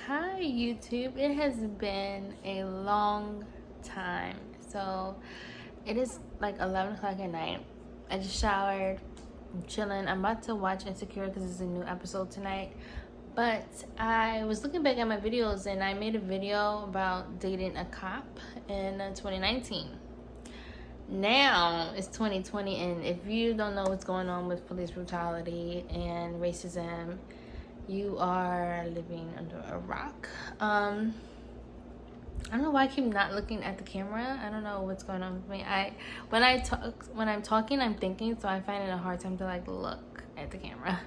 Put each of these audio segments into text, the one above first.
Hi YouTube, it has been a long time. So it is like 11 o'clock at night. I just showered, I'm chilling. I'm about to watch Insecure because it's a new episode tonight. But I was looking back at my videos and I made a video about dating a cop in 2019. Now it's 2020, and if you don't know what's going on with police brutality and racism, you are living under a rock. I don't know why I keep not looking at the camera. I don't know what's going on with me. When I'm talking, I'm thinking, so I find it a hard time to like look at the camera.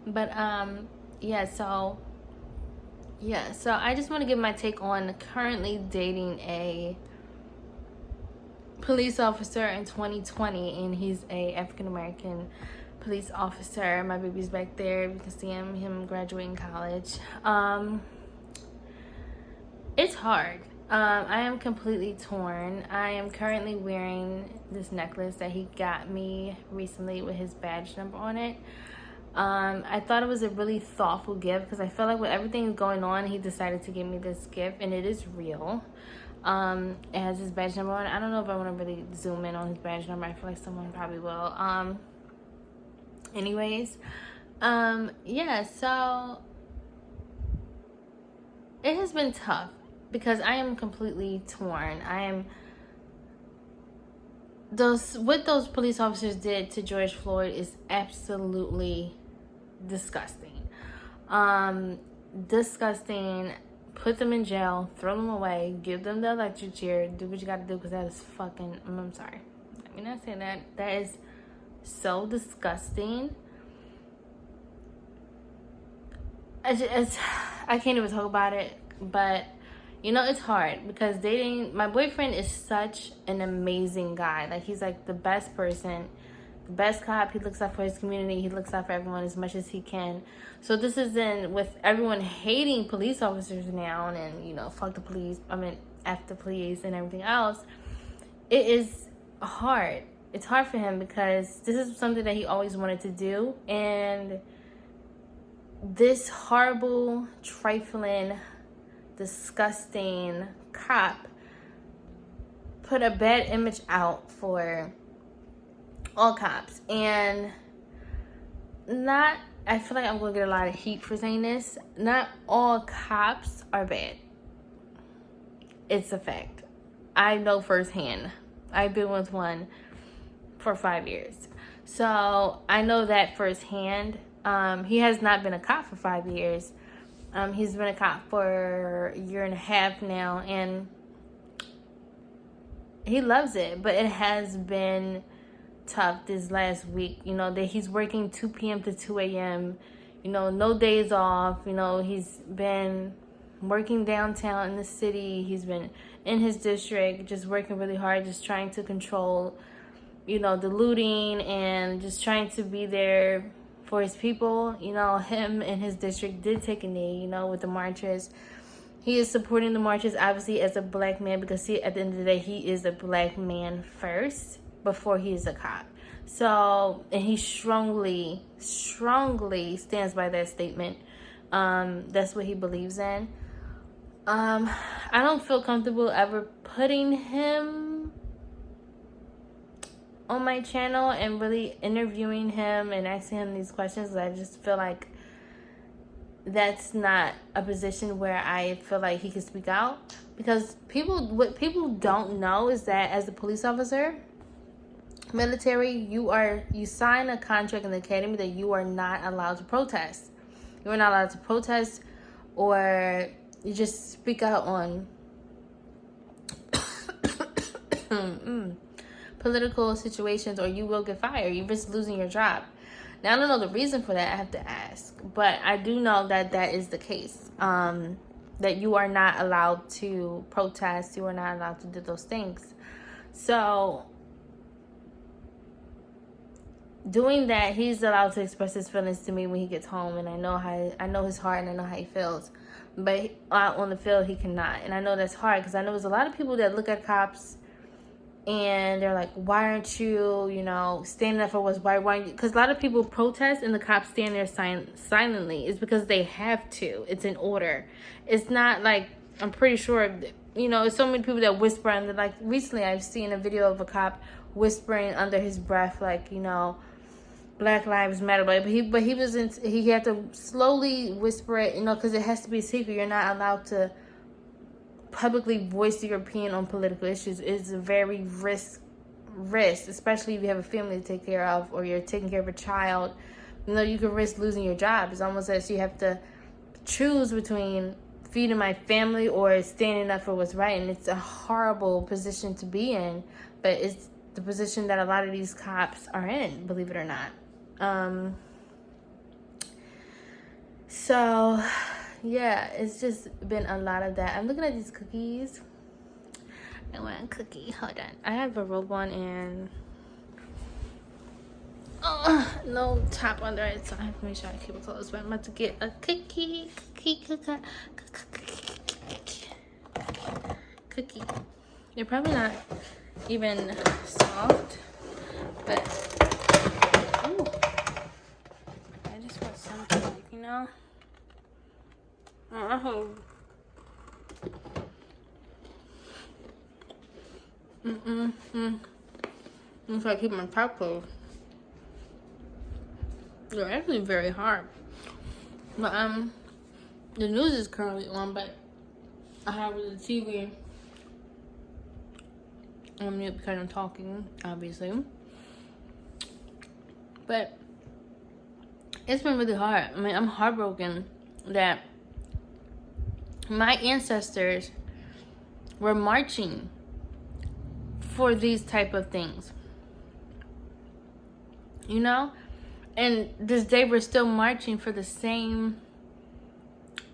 But so I just want to give my take on currently dating a police officer in 2020, and he's a African American police officer. My baby's back there. You can see him graduating college. It's hard. I am completely torn. I am currently wearing this necklace that he got me recently with his badge number on it. I thought it was a really thoughtful gift because I feel like with everything going on, he decided to give me this gift, and it is real. It has his badge number on it. I don't know if I want to really zoom in on his badge number. I feel like someone probably will. So it has been tough because I am completely torn. What those police officers did to George Floyd is absolutely disgusting. Disgusting. Put them in jail, throw them away, give them the electric chair, do what you gotta do, because that is fucking, I'm sorry. I mean, I say that is so disgusting. I can't even talk about it, but it's hard because my boyfriend is such an amazing guy. Like, he's like the best person, the best cop. He looks out for his community. He looks out for everyone as much as he can. So this is with everyone hating police officers now and fuck the police. I mean, F the police and everything else. It is hard. It's hard for him because this is something that he always wanted to do, and this horrible, trifling, disgusting cop put a bad image out for all cops. And I feel like I'm gonna get a lot of heat for saying this. Not all cops are bad. It's a fact. I know firsthand. I've been with one for 5 years, so I know that firsthand. He has not been a cop for 5 years. He's been a cop for a year and a half now, and he loves it. But it has been tough this last week. That he's working 2 p.m. to 2 a.m. No days off. He's been working downtown in the city. He's been in his district, just working really hard, just trying to control, the looting and just trying to be there for his people. Him and his district did take a knee, with the marches. He is supporting the marches, obviously, as a black man, because at the end of the day, he is a black man first before he is a cop. So, and he strongly stands by that statement. That's what he believes in. I don't feel comfortable ever putting him on my channel and really interviewing him and asking him these questions. I just feel like that's not a position where I feel like he can speak out, because what people don't know is that as a police officer, military, you sign a contract in the academy that you are not allowed to protest. You are not allowed to protest, or you just speak out on political situations, or you will get fired. You risk losing your job. Now, I don't know the reason for that. I have to ask, but I do know that is the case. That you are not allowed to protest. You are not allowed to do those things. So, doing that, he's allowed to express his feelings to me when he gets home, and I know his heart, and I know how he feels. But out on the field, he cannot, and I know that's hard because I know there's a lot of people that look at cops and they're like, why aren't you, you know, standing up for what's right? Why? Because a lot of people protest and the cops stand there silently. It's because they have to. It's an order. It's not like, I'm pretty sure, you know, there's so many people that whisper under, like, recently I've seen a video of a cop whispering under his breath, like, you know, Black Lives Matter, but he had to slowly whisper it, you know, because it has to be secret. You're not allowed to publicly voice your opinion on political issues. It's a very risk, especially if you have a family to take care of, or you're taking care of a child. You know, you could risk losing your job. It's almost as you have to choose between feeding my family or standing up for what's right, and it's a horrible position to be in, but it's the position that a lot of these cops are in, believe it or not. So yeah, it's just been a lot of that. I'm looking at these cookies. I want a cookie. Hold on. I have a robe on and no top under it, so I have to make sure I keep it closed. But I'm about to get a cookie. They're probably not even soft, but ooh, I just want something, like, you know. Oh. If I keep my top closed, they're actually very hard. But the news is currently on, but I have the TV on mute because I'm talking, obviously. But it's been really hard. I mean, I'm heartbroken that my ancestors were marching for these type of things, you know, and this day we're still marching for the same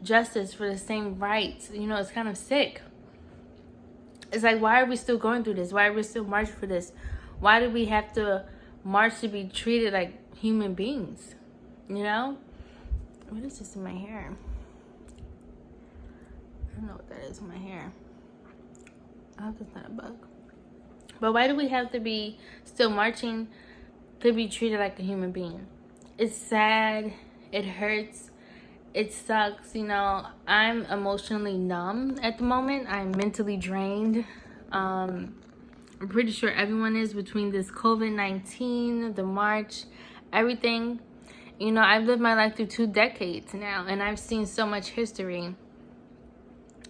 justice, for the same rights. You know, it's kind of sick. It's like, why are we still going through this? Why are we still marching for this? Why do we have to march to be treated like human beings? You know? What is this in my hair? I don't know what that is in my hair. I hope it's not a bug. But why do we have to be still marching to be treated like a human being? It's sad. It hurts. It sucks. You know, I'm emotionally numb at the moment. I'm mentally drained. I'm pretty sure everyone is, between this COVID-19, the march, everything. You know, I've lived my life through 2 decades now, and I've seen so much history.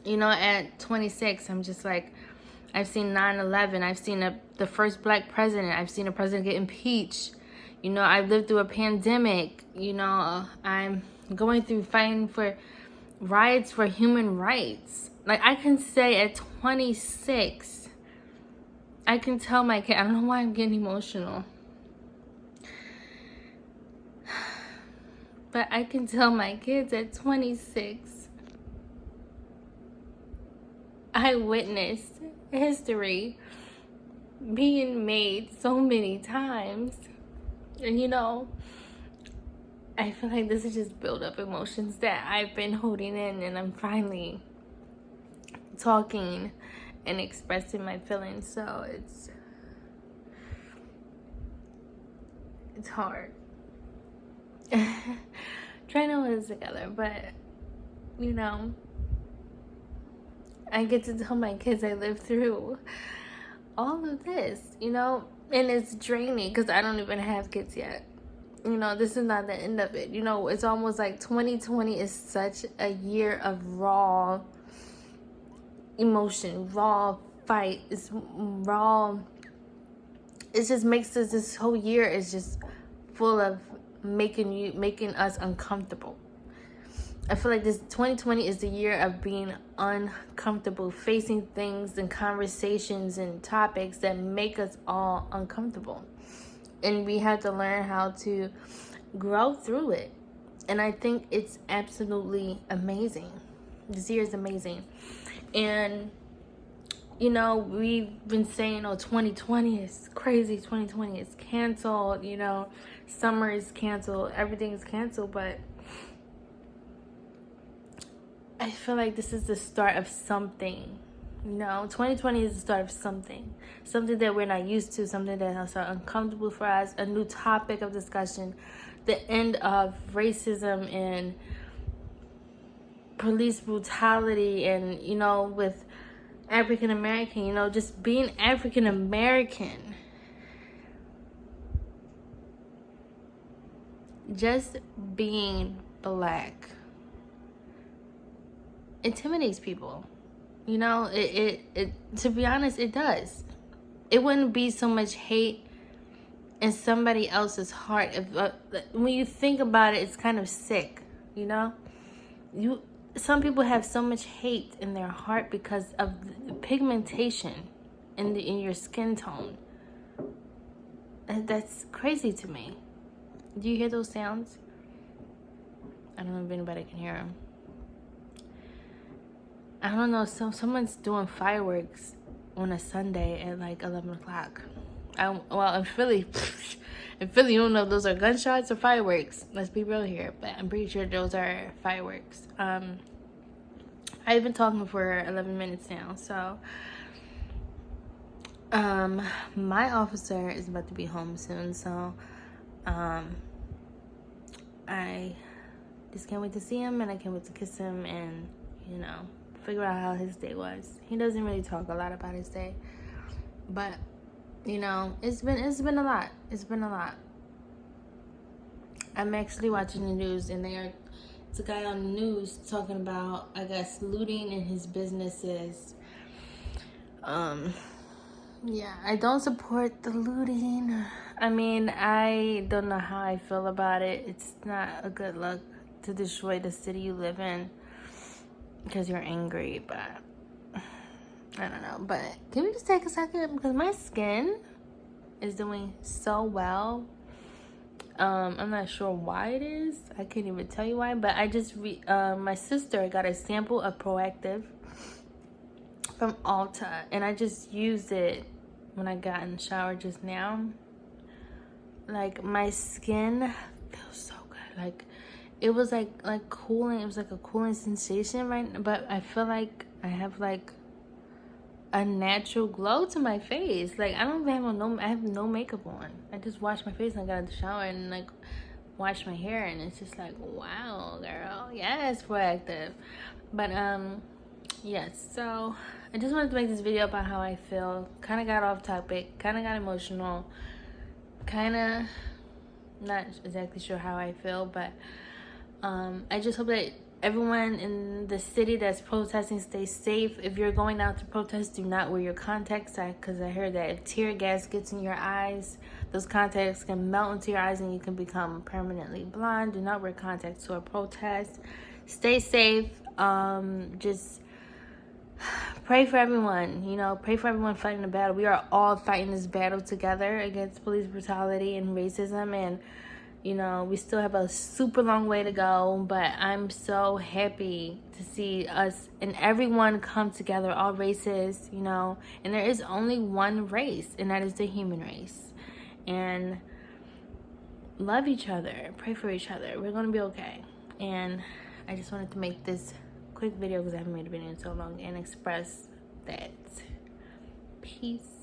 You know, at 26, I'm just like, I've seen 9/11. I've seen the first black president. I've seen a president get impeached. You know, I've lived through a pandemic. You know, I'm going through fighting for riots for human rights. Like, I can say at 26, I can tell my kid, I don't know why I'm getting emotional, but I can tell my kids at 26, I witnessed history being made so many times. And, you know, I feel like this is just build up emotions that I've been holding in, and I'm finally talking and expressing my feelings. So it's hard trying to hold this together, but, you know, I get to tell my kids I lived through all of this, you know, and it's draining because I don't even have kids yet. You know, this is not the end of it. You know, it's almost like 2020 is such a year of raw emotion, raw fight. It's raw. It just makes this whole year is just full of making us uncomfortable. I feel like this 2020 is the year of being uncomfortable, facing things and conversations and topics that make us all uncomfortable. And we have to learn how to grow through it. And I think it's absolutely amazing. This year is amazing. And, you know, we've been saying, oh, 2020 is crazy. 2020 is canceled. You know, summer is canceled. Everything is canceled. But I feel like this is the start of something You know, 2020 is the start of something that we're not used to, something that is uncomfortable for us, a new topic of discussion, the end of racism and police brutality, and, you know, with African American, you know, just being African American. Just being black intimidates people. You know, it to be honest, it does. It wouldn't be so much hate in somebody else's heart if when you think about it, it's kind of sick, you know? Some people have so much hate in their heart because of the pigmentation in your skin tone. And that's crazy to me. Do you hear those sounds? I don't know if anybody can hear them. I don't know. Someone's doing fireworks on a Sunday at like 11 o'clock. Well, in Philly, you don't know if those are gunshots or fireworks. Let's be real here, but I'm pretty sure those are fireworks. I've been talking for 11 minutes now, so my officer is about to be home soon, so I just can't wait to see him, and I can't wait to kiss him, and, you know, figure out how his day was. He doesn't really talk a lot about his day, but, you know, it's been a lot. It's been a lot. I'm actually watching the news, and it's a guy on the news talking about, I guess, looting in his businesses. Yeah, I don't support the looting. I mean, I don't know how I feel about it. It's not a good look to destroy the city you live in because you're angry, but I don't know. But can we just take a second? Because my skin is doing so well. I'm not sure why it is. I can't even tell you why, but I just my sister got a sample of Proactive from Ulta, and I just used it when I got in the shower just now. Like, my skin feels so good. Like, it was like cooling. It was like a cooling sensation, right? But I feel like I have like a natural glow to my face. Like, I don't even I have no makeup on. I just washed my face and I got out of the shower and like washed my hair, and it's just like, wow, girl, yes, Proactive. But yes, so I just wanted to make this video about how I feel. Kind of got off topic, kind of got emotional, kind of not exactly sure how I feel, but I just hope that everyone in the city that's protesting stay safe. If you're going out to protest, do not wear your contacts, because I heard that if tear gas gets in your eyes, those contacts can melt into your eyes and you can become permanently blind. Do not wear contacts to a protest. Stay safe. Just pray for everyone, you know, pray for everyone fighting the battle. We are all fighting this battle together against police brutality and racism, and, you know, we still have a super long way to go, but I'm so happy to see us and everyone come together, all races, you know, and there is only one race, and that is the human race. And love each other, pray for each other. We're going to be okay. And I just wanted to make this quick video because I haven't made a video in so long and express that. Peace.